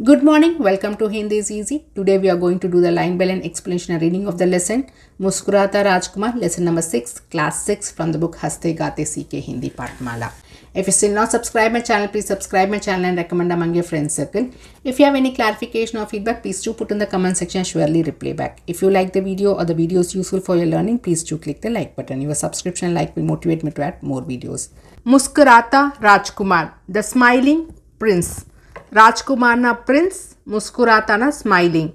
Good morning, welcome to hindiIsEasy. Today we are going to do the line by line explanation and reading of the lesson Muskurata Rajkumar, lesson number 6, class 6 from the book Haste Gaate Seeke Hindi Pathmala. If you still not subscribe my channel, please subscribe my channel and recommend among your friends circle. If you have any clarification or feedback, please do put in the comment section, surely reply back. If you like the video or the video is useful for your learning, please do click the like button. Your subscription like will motivate me to add more videos. Muskurata Rajkumar, the smiling prince. राजकुमार ना Prince, मुस्कुराता ना smiling.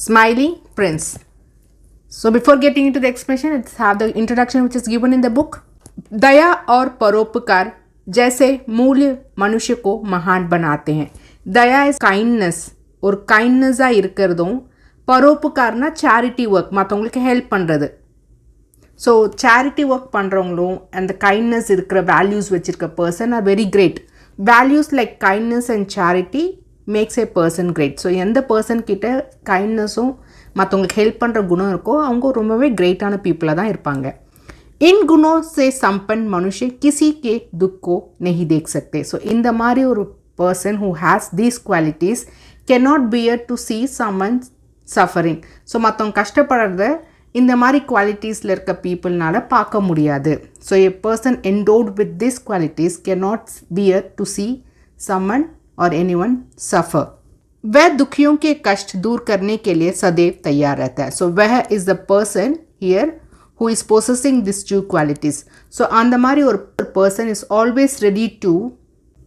Smiling prince. So before getting into the explanation, let's have the introduction which is given in the book. दया और परोपकार जैसे मूल्य मनुष्य को महान बनाते हैं. दया is kindness और kindness ஆ இருக்கிறதும் பரோபகாரனா charity work மற்றவங்களுக்கு ஹெல்ப் பண்ணுறது. ஸோ சேரிட்டி ஒர்க் பண்ணுறவங்களும் அந்த கைண்ட்னஸ் இருக்கிற வேல்யூஸ் வச்சுருக்க person are very great. Values like kindness and charity makes a person great. So எந்த பர்சன் கிட்ட கைண்ட்னஸும் மற்றவங்களுக்கு ஹெல்ப் பண்ணுற குணம் இருக்கோ அவங்க ரொம்பவே கிரேட்டான பீப்புளாக தான் இருப்பாங்க. इन गुणों से संपन्न मनुष्य किसी के दुख को नहीं देख सकते. ஸோ இந்த மாதிரி ஒரு person who has these qualities cannot bear to see someone suffering. So மற்றவங்க கஷ்டப்படுறத இந்த மாதிரி குவாலிட்டிஸில் இருக்க பீப்புள்னால பார்க்க முடியாது. So a person endowed with this qualities cannot bear to see someone or anyone suffer. वह दुखियों के कष्ट दूर करने के लिए सदैव तैयार रहता है. ஸோ वह is the person here who is possessing these two qualities. So அந்த மாதிரி ஒரு person is always ready to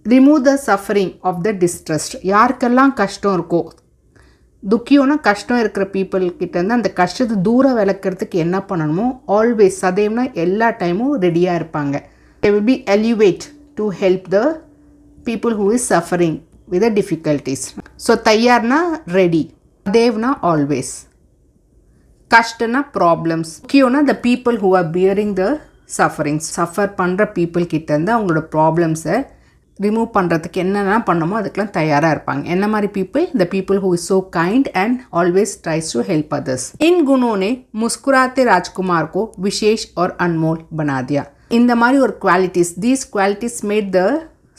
remove the suffering of the distressed. யாருக்கெல்லாம் கஷ்டம் இருக்கோ, துக்கியோனா கஷ்டம் இருக்கிற பீப்புள் கிட்டேருந்து அந்த கஷ்டத்தை தூரம் விளக்கிறதுக்கு என்ன பண்ணணுமோ ஆல்வேஸ் சதைவ்னா எல்லா டைமும் ரெடியாக இருப்பாங்க. They will be elevate to help the people who is suffering with the difficulties. So தையார்னா ரெடி, சதைவ்னா ஆல்வேஸ், கஷ்டம்னா ப்ராப்ளம்ஸ், துக்கியோனா the people who are bearing the sufferings. Suffer பண்ணுற பீப்புள் கிட்டேருந்து அவங்களோட ப்ராப்ளம்ஸை ரிமூவ் பண்ணுறதுக்கு என்னென்ன பண்ணணுமோ அதுக்கெலாம் தயாராக இருப்பாங்க. என்ன மாதிரி people? The people who is so kind and always tries to help others. इन गुणों ने मुस्कुराते राजकुमार को विशेष और अनमोल बना दिया. இந்த மாதிரி ஒரு qualities, these qualities made the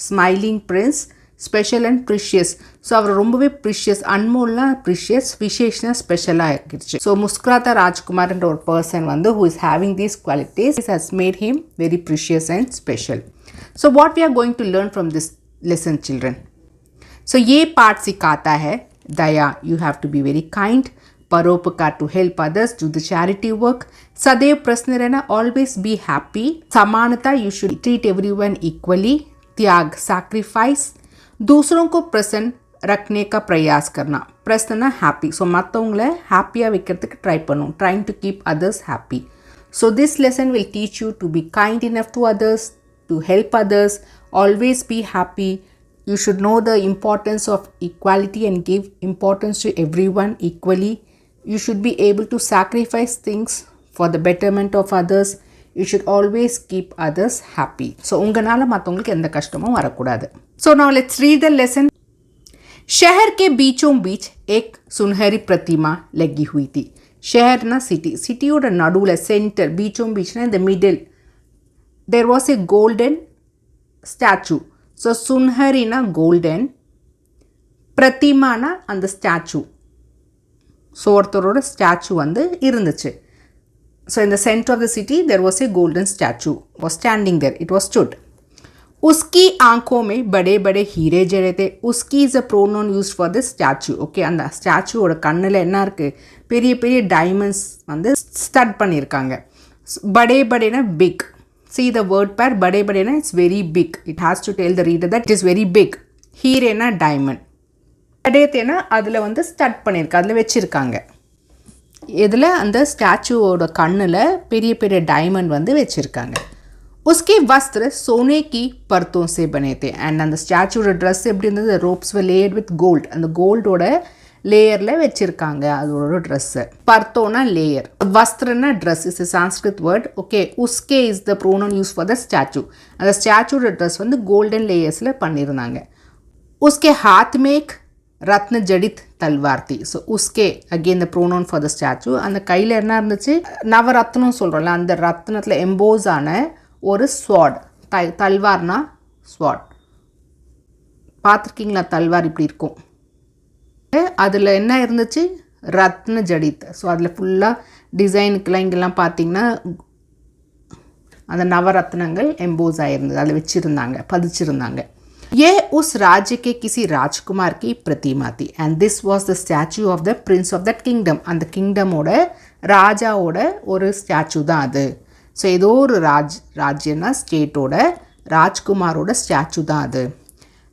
smiling prince special and precious. So அவர் ரொம்பவே ப்ரிஷியஸ், அன்மோல்னா ப்ரிஷியஸ், விசேஷ்னா ஸ்பெஷலாக இருந்துச்சு. ஸோ முஸ்குராத்தா ராஜ்குமார்ன்ற ஒரு பர்சன் வந்து who is having these qualities has made him very precious and special. So what we are going to learn from this lesson, children? So ये पाठ सिखाता है दया, you have to be very kind, परोपकार to help others, do the charity work, सदैव प्रसन्न रहना, always be happy, समानता, you should treat everyone equally, त्याग sacrifice, दूसरों को प्रसन्न रखने का प्रयास करना, प्रसन्न happy, so மற்றவங்கள ஹாப்பியாக வைக்கிறதுக்கு ட்ரை பண்ணும், trying to keep others happy. So this lesson will teach you to be kind enough to others, to help others, always be happy. You should know the importance of equality and give importance to everyone equally. You should be able to sacrifice things for the betterment of others. You should always keep others happy. So உங்களால மற்றவங்களுக்கு எந்த கஷ்டமும் வரக்கூடாது. So now let's read the lesson. शहर के बीचों बीच एक सुनहरी प्रतिमा लगी हुई थी. शहर ना सिटी, सिटीயோட நடுவுல சென்டர், बीचों बीचனா in the middle there was a golden statue. So sunharina golden, pratimana and the statue. So ஒருத்தரோட statue வந்து இருந்துச்சு. So in the center of the city there was a golden statue was standing there. It was stood. उसकी आंखों में बड़े बड़े हीरे जड़े थे. उसकी is a pronoun used for the statue. Okay, அந்த ஸ்டாச்சுவோட கண்ணில் என்ன இருக்குது? பெரிய பெரிய டைமண்ட்ஸ் வந்து ஸ்டட் பண்ணியிருக்காங்க. படே படேனா big. See the word pair bade bade na, it's very big. It has to tell the reader that it is very big. Here na diamond. Bade na adula வந்து ஸ்டட் பண்ணிருக்க, அதுல வெச்சிருக்காங்க. இதுல அந்த ஸ்டாச்சுவோட கண்ணுல பெரிய பெரிய டைமண்ட் வந்து வெச்சிருக்காங்க. उसके वस्त्र सोने की परतों से बने थे. and அந்த ஸ்டாச்சுவோட ட்ரெஸ் எப்படி இருந்தது? ropes were layered with gold. அந்த கோல்டோட லேயரில் வச்சுருக்காங்க அதோட ட்ரெஸ்ஸு. பர்த்தோனா லேயர், வஸ்திரனா dress is a Sanskrit word. Okay, உஸ்கே is the pronoun use for the statue. அந்த ஸ்டாச்சுவோட ட்ரெஸ் வந்து கோல்டன் லேயர்ஸில் பண்ணியிருந்தாங்க. உஸ்கே ஹாத் மேக் ரத்ன ஜடித் தல்வார் தி. ஸோ உஸ்கே again the pronoun for the statue. அந்த கையில் என்ன இருந்துச்சு? நவரத்னம் சொல்கிறோம்ல, அந்த ரத்னத்தில் எம்போஸ் ஆன ஒரு ஸ்வாட். தல்வார்னா ஸ்வாட். பார்த்துருக்கீங்களா தல்வார் இப்படி இருக்கும். அதில் என்ன இருந்துச்சு, ரத்ன ஜடித். ஸோ அதில் ஃபுல்லாக டிசைனுக்கெல்லாம் இங்கெல்லாம் பார்த்தீங்கன்னா அந்த நவரத்னங்கள் எம்போஸ் ஆகிருந்தது, அதில் வச்சுருந்தாங்க, பதிச்சிருந்தாங்க. ये उस राज्य के किसी राजकुमार की प्रतिमा थी and this was the statue of the prince of that kingdom. அந்த கிங்டமோட ராஜாவோட ஒரு ஸ்டாச்சு தான் அது. ஸோ ஏதோ ஒரு ராஜ்யன்னா ஸ்டேட்டோட ராஜ்குமாரோட ஸ்டாச்சு தான் அது.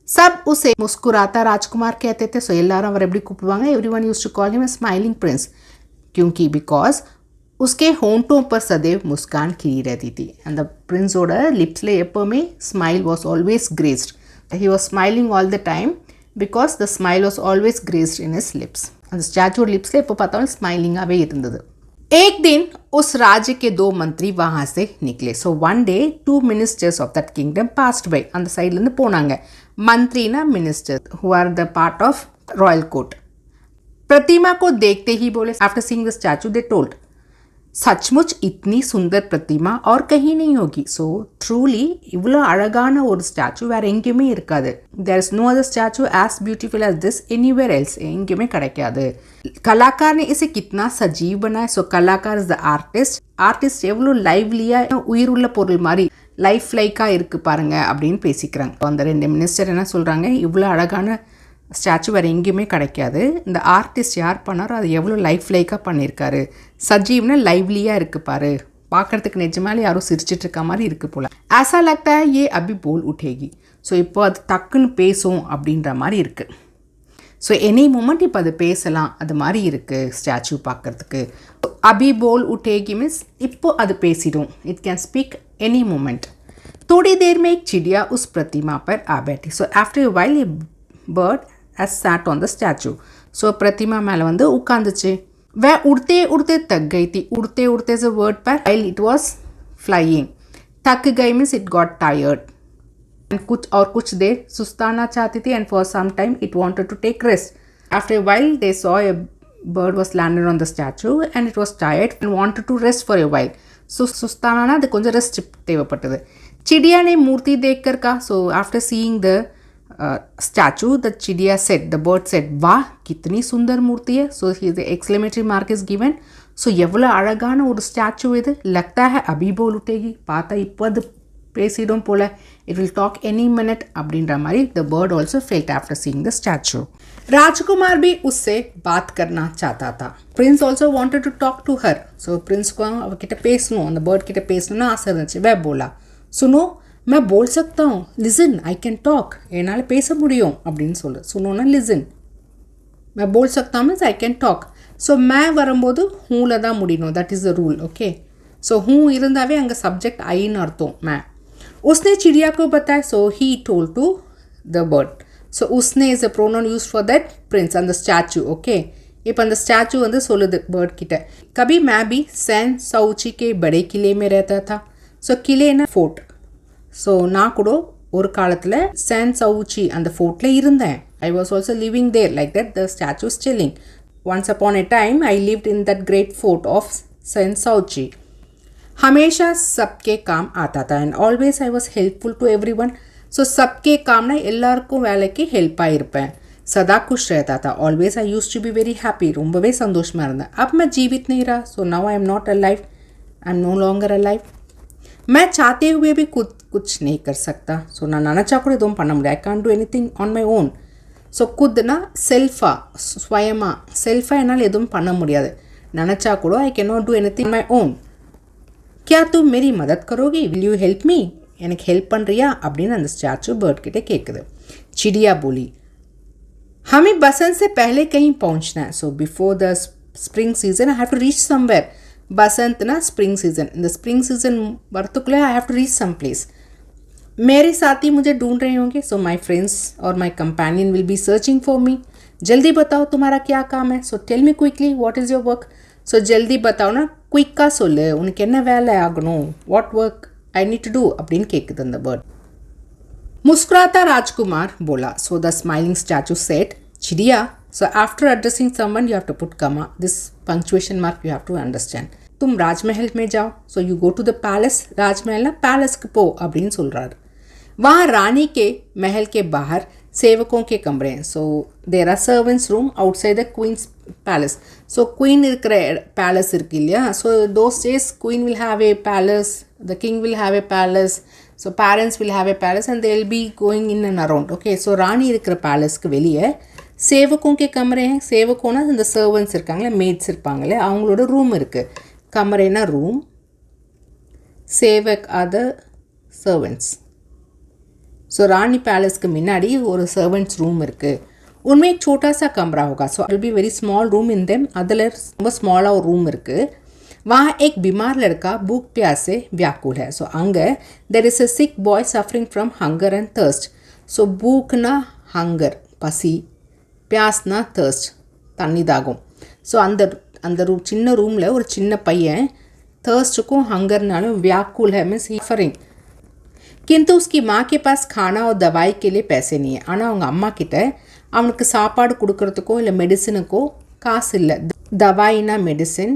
सब उसे मुस्कुराता राजकुमार कहते थे. ஸோ எல்லாரும் அவர் எப்படி கூப்பிடுவாங்க, everyone used to call him a smiling prince क्योंकि because उसके होंठों पर सदैव मुस्कान खिली रहती थी. அந்த பிரின்ஸோட லிப்ஸில் எப்போவுமே smile was always graced. He was smiling all the time because the smile was always graced in his lips. அந்த ஸ்டாச்சுவோட லிப்ஸில் எப்போ பார்த்தாலும் ஸ்மைலிங்காகவே இருந்தது. एक दिन उस राज्य के 2 मंत्री वहाँ से निकले. So one day 2 ministers of that kingdom passed by. அந்த சைட்லேருந்து போனாங்க. मंत्रीना minister who are the part of royal court. प्रतिमा को देखते ही बोले, after seeing the statue they told, சச்முச் இத்னி Sundar Prathima और कहीं नहीं होगी. ஸோ ட்ரூலி இவ்வளோ அழகான ஒரு ஸ்டாச்சு வேறு எங்கேயுமே இருக்காது. There is no other statue as beautiful as this anywhere else. எங்கேயுமே கிடைக்காது. கலாக்கார் ने इसे कितना सजीव बनाया. So Kalakaar is the artist எவ்வளோ லைவ்லியாக உயிர் உள்ள பொருள் மாதிரி லைஃப் லைக்காக இருக்குது பாருங்கள் அப்படின்னு பேசிக்கிறாங்க. அந்த 2 மினிஸ்டர் என்ன சொல்கிறாங்க, இவ்வளோ அழகான ஸ்டாச்சு வேறு எங்கேயுமே கிடைக்காது. இந்த ஆர்டிஸ்ட் யார் பண்ணாரோ அது எவ்வளோ லைஃப் லைக்காக பண்ணியிருக்காரு. சஜீவ்னா லைவ்லியாக இருக்குது பாரு, பார்க்குறதுக்கு நிஜமாலே யாரும் சிரிச்சிட்ருக்க மாதிரி இருக்குது போல். ஆசா லக்தா ஏ அபி போல் உட்டேகி. ஸோ இப்போ அது டக்குன்னு பேசும் அப்படின்ற மாதிரி இருக்குது. ஸோ எனி மூமெண்ட் இப்போ அது பேசலாம், அது மாதிரி இருக்குது ஸ்டாச்சு பார்க்குறதுக்கு. அபி போல் உட்டேகி மீன்ஸ் இப்போ அது பேசிடும். It can speak any moment. थोड़ी देर में एक चिड़िया उस प्रतिमा पर आ बैठी. So after a while a bird has sat on the statue. So प्रतिमा மேலே வந்து உட்காந்துச்சு. वह उड़ते उड़ते थक गई थी. उड़ते उड़ते is a word पर while it was flying. थक गई means it got tired. And कुछ देर सुस्ताना चाहती थी and for some time it wanted to take rest. After a while they saw a bird was landed on the statue and it was tired and wanted to rest for a while. So सुस्ताना அது கொஞ்சம் rest தேவைப்பட்டது. चिड़िया ने मूर्ति देखकर कहा. So after seeing the statue the चिड़िया said, the bird said, वाह कितनी सुंदर मूर्ति है. So the exclamatory mark is given. So எவ்வளோ அழகான ஒரு ஸ்டாச்சு இது. लगता है अभी बोल उठेगी. பார்த்தா இப்போ அது பேசிடும் போல. It will talk any minute அப்படின்ற மாதிரி the bird also felt after seeing the statue. राजकुमार भी उससे बात करना चाहता था. Prince also wanted to talk to her. So Prince को அவகிட்ட பேசணும், அந்த bird கிட்ட பேசணும்னு ஆசை இருந்துச்சு. वह बोला, सुनो मैं बोल सकता हूँ. Listen I can talk. என்னால் பேச முடியும் அப்படின்னு சொல்லு. सुनोना लिसन. मैं बोल सकता हूँ means I can talk. So மே வரும்போது ஹூவில் தான் முடியணும். That is the rule. Okay. So ஹூ இருந்தாவே அங்கே சப்ஜெக்ட் ஐன்னு அர்த்தம். மே उसने चिड़िया को बताया. so he told to the bird. so उसने is a pronoun used for that prince and the statue. okay. இப்போ அந்த ஸ்டாச்சு வந்து சொல்லுது பேர்ட் கிட்ட, कभी मैं भी सैन सऊची के बड़े किले में रहता था. So கிலேனா fort. ஸோ நான் கூட ஒரு காலத்தில் சேன் சவுச்சி அந்த ஃபோர்ட்டில் இருந்தேன். I was also living there like that the statue stilling. Once upon a time I lived in that great fort of सैन सऊची. हमेशा सबके काम आता था and always I was helpful to everyone. so सबके कामना எல்லாருக்கும் வேலைக்கு ஹெல்ப்பாக இருப்பேன். सदा खुश रहता था. always I used to be very happy. ரொம்பவே சந்தோஷமாக இருந்தேன். अब मैं जीवित नहीं रहा. so now I am not alive. I am no longer alive. मैं चाहते हुए भी कुछ नहीं कर सकता. ஸோ நான் நினச்சா கூட எதுவும் பண்ண முடியாது. I can't do anything on my own. So குத்னா செல்ஃபா, ஸ்வயமா. செல்ஃபா என்னால் எதுவும் பண்ண முடியாது. நினச்சா கூட I cannot do anything on my own. क्या तुम मेरी मदद करोगी? will you help me? எனக்கு ஹெல்ப் பண்ணுறியா அப்படின்னு அந்த ஸ்டாச்சு பேர்ட் கிட்டே கேட்குது. चिड़िया बोली, हमें बसंत से पहले कहीं पहुंचना है. so before the spring season I have to reach somewhere. बसंतना स्प्रिंग सीजन. இந்த स्प्रिंग सीजन வரத்துக்குள்ளே I have to reach some place. मेरे साथी मुझे ढूंढ रहे होंगे. so my friends or my companion will be searching for me. जल्दी बताओ तुम्हारा क्या काम है. so tell me quickly what is your work. so जल्दी बताओ ना, குயிக்காக சொல்லு, உனக்கு என்ன வேலை ஆகணும், what work I need to do அப்படின்னு கேட்குது அந்த பேர்ட். मुस्कुराता राजकुमार बोला. so the smiling statue said, चिड़िया, so after addressing someone you have to put comma. this punctuation mark you have to understand. तुम राजमहल में जाओ. so you go to the palace. ராஜ்மஹல்னா பேலஸ்க்கு போ அப்படின்னு சொல்கிறாரு. वहाँ रानी के महल के बाहर सेवकों के कमरे हैं. So there are servants room outside the queen's palace. So queen இருக்கிற palace இருக்கு இல்லையா. So those days queen will have a palace, the king will have a palace, so parents will have a palace and they will be going in and around. Okay, so ராணி இருக்கிற பேலஸ்க்கு வெளியே சேவகோं के कमरे हैं. சேவகோனா இந்த servants இருக்காங்களே, mats இருப்பாங்களே, அவங்களோட room இருக்குது. கமரேனா ரூம், சேவக் ஆர் த சர்வன்ட்ஸ். सो रानी पैलेस के मिनाड़ी और सर्वेंट्स रूम इरुक्कु. उनमें एक छोटा सा कमरा होगा. So it will be very small room in them. Other ரொம்ப स्मॉला और रूम इरुक्कु. वहाँ एक बीमार लड़का भूख प्यास से व्याकुल है. सो अंगे there is a sick boy suffering from hunger and thirst. So भूखना हंगर பசி, பியாஸ்னா thirst தண்ணி தாகம். ஸோ அந்த சின்ன ரூமில் ஒரு சின்ன பையன் थर्स्टக்கும் हंगरனாலும் व्याकुल है मीन्स सफरिंग. किंतु उसकी माँ के पास खाना और दवाई के लिए पैसे नहीं है. ஆனால் அவங்க அம்மா கிட்ட அவனுக்கு சாப்பாடு கொடுக்கறதுக்கோ இல்லை மெடிசினுக்கோ காசு இல்லை. दवाईना मेडिसिन,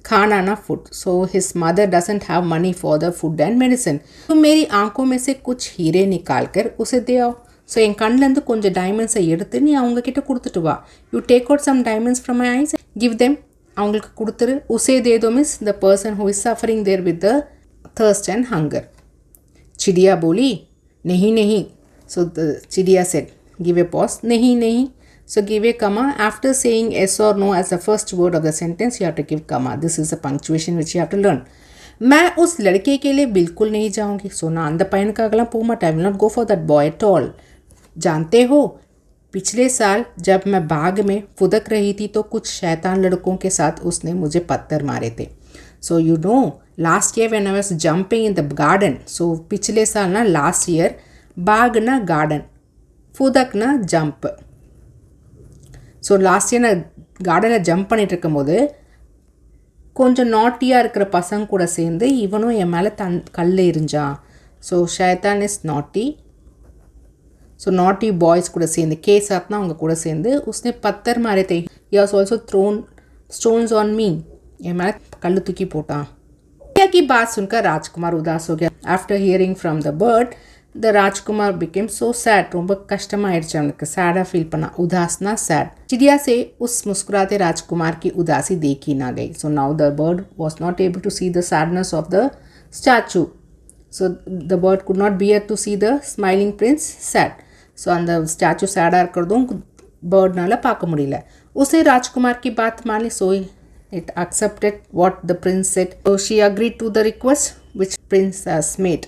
खाना food. So his mother doesn't have money for the food and medicine. तो मेरी आंखों में से कुछ हीरे निकाल कर उसे दे आओ. ஸோ என் கண்ணிலேருந்து கொஞ்சம் டைமண்ட்ஸை எடுத்து நீ அவங்கக்கிட்ட கொடுத்துட்டு வா. You take out some diamonds from my eyes, give them, அவங்களுக்கு கொடுத்துரு. உசே தேதோ means the person who is suffering there with the thirst and hunger. चिड़िया बोली नहीं नहीं. सो द चिड़िया सेड, गिव ए पॉज, नहीं नहीं. So give a comma. After saying yes or no as the first word of the sentence you have to give comma. This is a punctuation which you have to learn. मैं उस लड़के के लिए बिल्कुल नहीं जाऊँगी. सो ना அந்த பையனுக்காகலாம் போக மாட்டேன். I will not go for that boy at all. जानते हो, पिछले साल जब मैं बाग में फुदक रही थी तो कुछ शैतान लड़कों के साथ उसने मुझे पत्थर मारे थे. So you know last year when I was jumping in the garden. So पिछले साल ना लास्ट ईयर, बाग ना गार्डन, फुदक ना जंप. ஸோ லாஸ்ட் இயர் நான் கார்டனில் ஜம்ப் பண்ணிட்டு இருக்கும்போது கொஞ்சம் நாட்டியாக இருக்கிற பசங்க கூட சேர்ந்து இவனும் என் மேலே கல் எறிஞ்சான். ஸோ ஷைத்தான் இஸ் நாட்டி. ஸோ நாட்டி பாய்ஸ் கூட சேர்ந்து கே சாத்னா அவங்க கூட சேர்ந்து उसने पत्थर मारे थे. he has also thrown stones on me. என் மேலே கல் தூக்கி போட்டான். की बात सुनकर राजकुमार उदास हो गया. After hearing from the bird the Rajkumar became so sad. ரொம்ப கஷ்டமாயிடுச்சு அவனுக்கு. सैडा फील பண்ணா. उदासना सैड. चिड़िया से उस मुस्कुराते राजकुमार की उदासी देखी ना गई. So now the bird was not able to see the sadness of the statue. So the bird could not bear to see the smiling prince sad. So அந்த ஸ்டாச்சு சேடாக இருக்கிறதும் பேர்ட்னால பார்க்க முடியல. उसे राजकुमार की बात मानी. सो it accepted what the prince said. So she agreed to the request which prince has made.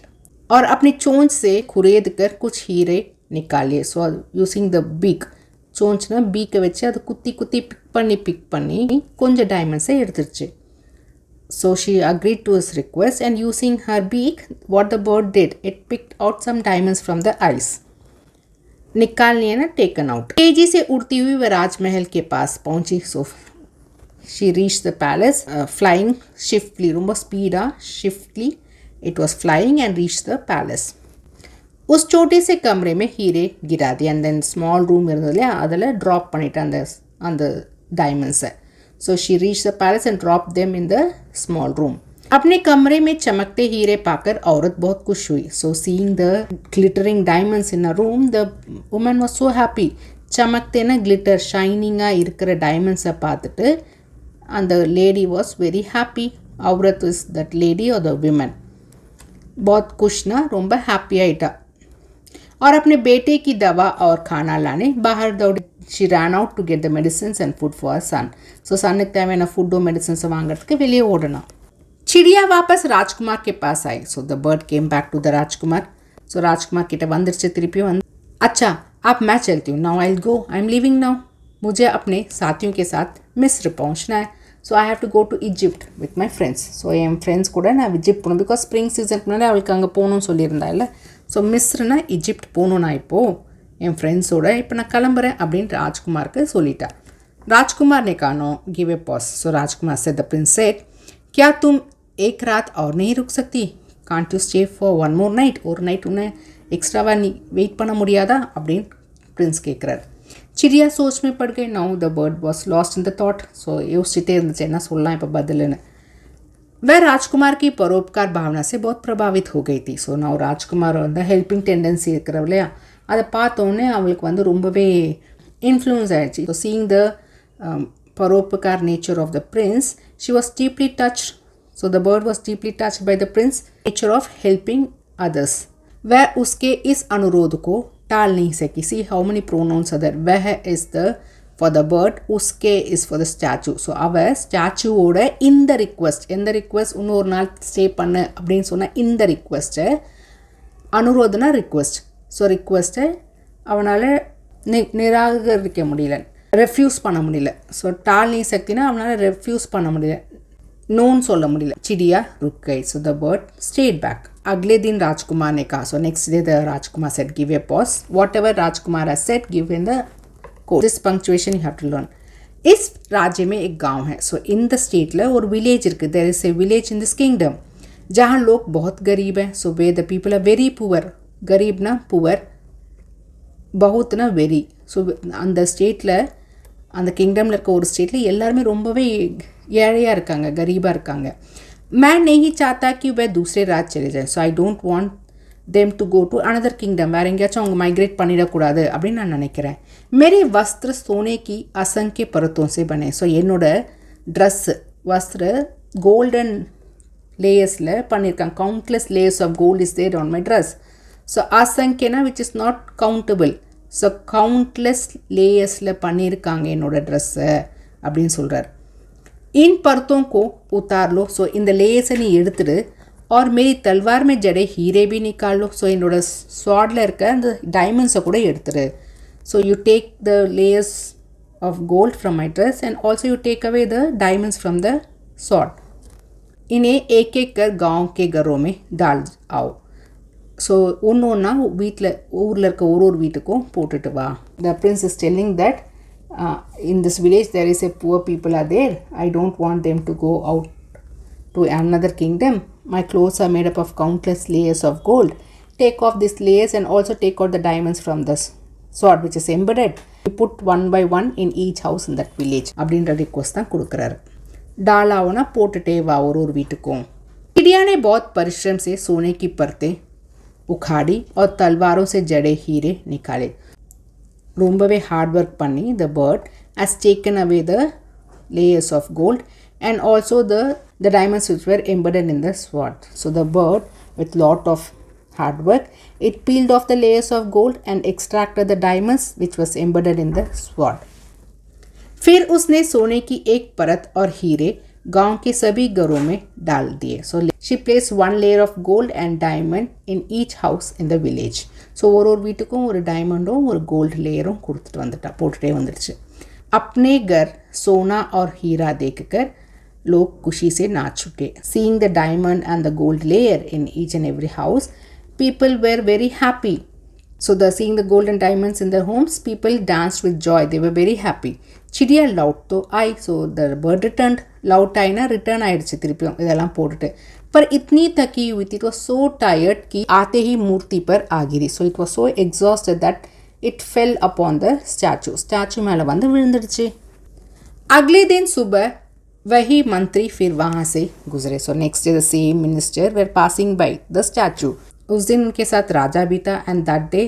और अपनी चोंच से खुरेद कर कुछ हीरे निकालिए. सो யூஸிங் த பீக், चोंचना பீக்கை வச்சு அதை குத்தி குத்தி பிக் பண்ணி கொஞ்சம் டைமண்ட்ஸை எடுத்துருச்சு. So she agreed to his request and using her beak, what the bird did, it picked out some diamonds from the ice. निकालनी है ना, टेकन आउट. तेजी से उड़ती हुई वह राजमहल के पास पहुंची. So she reach the palace flying swiftly. ரொம்ப ஸ்பீடாக swiftly it was flying and reach the palace. उस छोटे से कमरे में हीरे गिरा दिया. एंड देन स्मॉल रूम இருந்தது இல்லையா, அதில் ட்ராப் பண்ணிட்டு அந்த டைமண்ட்ஸை. So she reach the palace and drop them in the small room. अपने कमरे में चमकते हीरे पाकर औरत बहुत खुश हुई. So seeing the glittering diamonds in a room the woman was so happy. चमकतेना ग्लिटर ஷைனிங்காக இருக்கிற டைமண்ட்ஸை பார்த்துட்டு அந்த லேடி வாஸ் வெரி ஹாப்பி. औरत इज दैट लेडी और द विमेन. बहुत खुश ना, ரொம்ப हैप्पी आइटा. और अपने बेटे की दवा और खाना लाने बाहर दौड़ी. She ran out to get the medicines and food for her son. So சன்னுக்கு தேவையான ஃபுட்டோ மெடிசன்ஸை வாங்குறதுக்கு வெளியே ஓடனா. चिड़िया वापस राजकुमार के पास आई. So the bird came back to the rajkumar. So राजकुमार किटे வந்துருச்சு திருப்பி வந்து. अच्छा अब मैं चलती हूँ. Now I will go, I am leaving now. मुझे अपने साथियों के साथ मिस्र पहुँचना है. So I have to go to Egypt with my friends. So என் ஃப்ரெண்ட்ஸ் கூட நான் இஜிப்ட் போகணும். பிகாஸ் ஸ்ப்ரிங் சீசனுக்கு முன்னாடி அவளுக்கு அங்கே போகணும்னு சொல்லியிருந்தா இல்லை. ஸோ மிஸ்ருனா இஜிப்ட் போகணும் நான் இப்போது என் ஃப்ரெண்ட்ஸோட. இப்போ நான் கிளம்புறேன் அப்படின்ட்டு ராஜ்குமாருக்கு சொல்லிட்டா. राजकुमार ने कहा नो, गिव ए पॉज. सो राजकुमार से द प्रिंस सेड, क्या तुम एक रात और नहीं रुक सकती? Can't you stay for one more night? ஒரு நைட் உன்னை எக்ஸ்ட்ராவாக நீ வெயிட் பண்ண முடியாதா அப்படின்னு பிரின்ஸ் கேட்குறாரு. चिड़िया सोच में पड़ गई. Now the bird was lost in the thought. So யோசிச்சுட்டே இருந்துச்சு என்ன சொல்லலாம் இப்போ பதிலுன்னு. वह राजकुमार की परोपकार भावना से बहुत प्रभावित हो गई थी. ஸோ நான் ராஜ்குமார் வந்து ஹெல்பிங் டெண்டன்சி இருக்கிறவ இல்லையா, அதை பார்த்தோன்னே அவளுக்கு வந்து ரொம்பவே இன்ஃப்ளூயன்ஸ் ஆகிடுச்சு. So seeing the paropkar nature of the prince, she was deeply touched. So the bird was deeply touched by the prince nature of helping others. वह उसके इस अनुरोध को टाल नहीं सकी. See how many pronouns are there. वह is the for the bird, उसके is for the statue. So அவ ஸ்டாச்சுவோட இந்த ரிக்வெஸ்ட், எந்த ரிக்வெஸ்ட் இன்னொரு நாள் ஸ்டே பண்ண அப்படின்னு சொன்னால் இந்த ரிக்வெஸ்ட்டை, அனுரோதனா ரிக்வெஸ்ட், ஸோ ரிக்வெஸ்ட்டை அவனால் நிராகரிக்க முடியல, ரெஃப்யூஸ் பண்ண முடியல. ஸோ டால் நீ சக்தினா அவனால் ரெஃப்யூஸ் பண்ண முடியல, नोन சொல்ல முடியல. चिड़िया रुक गई. So the bird stayed back. अगले दिन राजकुमार ने कहा. So next day the Rajkumar said, give a pause. Whatever Rajkumar has said, give in the quote. This punctuation you have to learn. इस राज्य में एक गांव है. So in the state ला और village इருக்கு. There is a village in this kingdom. जहाँ लोग बहुत गरीब हैं. So where the people are very poor. गरीब ना poor. बहुत ना very. So அந்த ஸ்டேட்டில், அந்த கிங்டமில் இருக்க ஒரு ஸ்டேட்டில் எல்லாருமே ரொம்பவே ஏழையாக இருக்காங்க, கரீபாக இருக்காங்க. मैं नहीं चाहता कि वह दूसरे राज्य चले जाए. So I don't want them to go to another kingdom. வேறு எங்கேயாச்சும் அவங்க மைக்ரேட் பண்ணிடக்கூடாது அப்படின்னு நான் நினைக்கிறேன். मेरे वस्त्र सोने की असंख्य परतों से बने. ஸோ என்னோட ட்ரெஸ்ஸு வஸ்திர கோல்டன் லேயர்ஸில் பண்ணியிருக்காங்க. Countless layers of gold is there on my dress. So அசங்கியனா which is not countable. So countless லேயர்ஸில் பண்ணியிருக்காங்க என்னோட ட்ரெஸ்ஸை அப்படின்னு சொல்கிறார். इन परतों को उतार लो. ஸோ இந்த லேயர்ஸை நீ எடுத்துடு. और मेरी तलवार में जड़े हीरे भी निकाल लो. ஸோ என்னோட ஸ்வாடில் இருக்க அந்த டைமண்ட்ஸை கூட எடுத்துடு. So you take the layers of gold from my dress and also you take away the diamonds from the sword. इन्हें एक एक कर गांव के घरों में डाल आओ. ஸோ ஒன்று ஒன்றா வீட்டில், ஊரில் இருக்க ஒரு வீட்டுக்கும் போட்டுட்டு வா. The prince is telling that in this village there is a poor people are there. I don't want them to go out to another kingdom. My clothes are made up of countless layers of gold. Take off these layers and also take out the diamonds from this sword which is embedded. You put one by one in each house in that village. அப்படின்ற request தான் கொடுக்குறாரு. डालावना पोटटे वा और வீட்டுக்கும். चिड़िया ने बहुत परिश्रम से सोने की परतें उखाड़ी और तलवारों से जड़े हीरे निकाले. ரொம்பவே ஹார்ட் ஒர்க் பண்ணி the bird has taken away the layers of gold and also the diamonds which were embedded in the sword. So the bird with lot of hard work, it peeled off the layers of gold and extracted the diamonds which was embedded in the sword. फिर उसने सोने की एक परत और हीरे गांव के सभी घरों में डाल दिए. So she placed one layer of gold and diamond in each house in the village. So ஒரு வீட்டுக்கும் ஒரு டைமண்டும் ஒரு கோல்டு லேயரும் கொடுத்துட்டு வந்துட்டா, போட்டுகிட்டே வந்துடுச்சு. अपने घर सोना और हीरा देखकर लोग खुशी से नाच उठे. Seeing the diamond and the gold layer in each and every house, people were very happy. So the seeing the gold and diamonds in their homes, people danced with joy. They were very happy. चिड़िया लौट तो आई. So the bird returned. लौट आई ना, return ஆயிடுச்சு திருப்பியும் இதெல்லாம் போட்டுட்டு. पर इतनी थकी हुई थी, it was so tired कि आते ही मूर्ति पर आ गिरी. So it was so exhausted that it fell upon the statue. Statue மேலே வந்து விழுந்துடுச்சு. अगले दिन सुबह वही मंत्री फिर वहाँ से गुजरे. So next day the same minister were passing by the statue. उस दिन उनके साथ राजा भी था and that day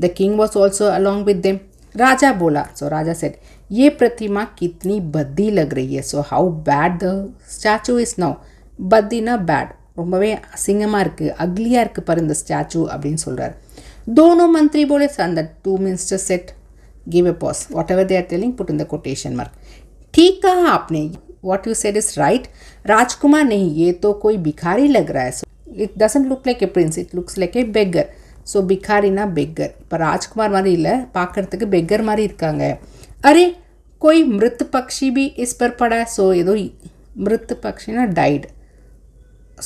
the king was also along with them. राजा बोला. So राजा said, ये प्रतिमा कितनी भद्दी लग रही है. So how bad the statue is now. பத்தினா பேட், ரொம்பவே அசிங்கமாக இருக்குது, அக்லியாக இருக்குது பாரு இந்த ஸ்டாச்சு அப்படின்னு சொல்கிறார். दोनों मंत्री बोले. அந்த two ministers said give a pause. Whatever they are telling put in the quotation mark. ठीक कहा आपने. What you said is right. राजकुमार नहीं, ये तो कोई भिखारी लग रहा है. So it doesn't look like a prince, it looks like a beggar. So பிகாரினா பெக்கர். இப்போ ராஜ்குமார் மாதிரி இல்லை, பார்க்குறதுக்கு பெக்கர் மாதிரி இருக்காங்க. அரே कोई मृत पक्षी भी इस पर पड़ा है. सो ஏதோ मृत पक्षी ना died.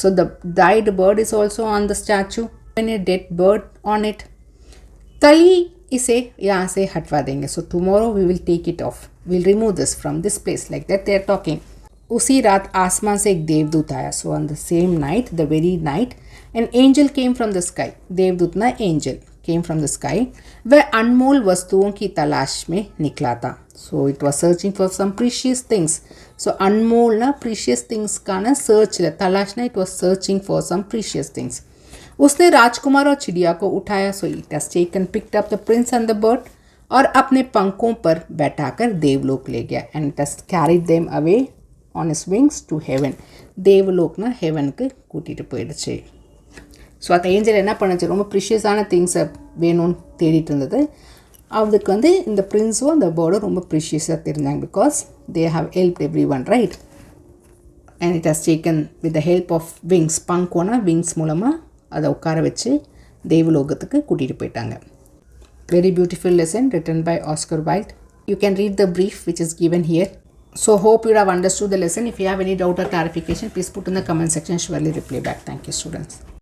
So the died bird is also on the statue and a dead bird on it. कल ही इसे यहाँ से हटवा देंगे. So tomorrow we will take it off. We'll remove this from this place. Like that they are talking. उसी रात आसमान से एक देवदूत आया. So on the same night, the very night, an angel came from the sky. देवदूत ना angel came from the sky. वह अनमोल वस्तुओं की तलाश में निकला था. So it was searching for some precious things. So अनमोल ना precious things का ना search ले तलाश ना, it was searching for some precious things. उसने राजकुमार और चिड़िया को उठाया, so it has taken picked up the prince and the bird, और अपने पंखों पर बैठाकर देवलोक ले गया, and it has carried them away on his wings to heaven. தேவலோக்னா ஹெவனுக்கு கூட்டிகிட்டு போயிடுச்சு. ஸோ அந்த ஏஞ்சல் என்ன பண்ணுச்சு, ரொம்ப ப்ரிஷியஸான திங்ஸை வேணும்னு தேடிட்டு இருந்தது. அதுக்கு வந்து இந்த பிரின்ஸும் அந்த பேர்டும் ரொம்ப ப்ரிஷியஸாக தெரிஞ்சாங்க, because they have help everyone, right. And it has taken with the help of wings, பங்கோனா விங்ஸ் மூலமாக அதை உட்கார வச்சு தேவலோகத்துக்கு கூட்டிகிட்டு போயிட்டாங்க. Very beautiful lesson written by Oscar Wilde. You can read the brief which is given here. So hope you have understood the lesson. If you have any doubt or clarification, please put in the comment section. Surely reply back. Thank you, students.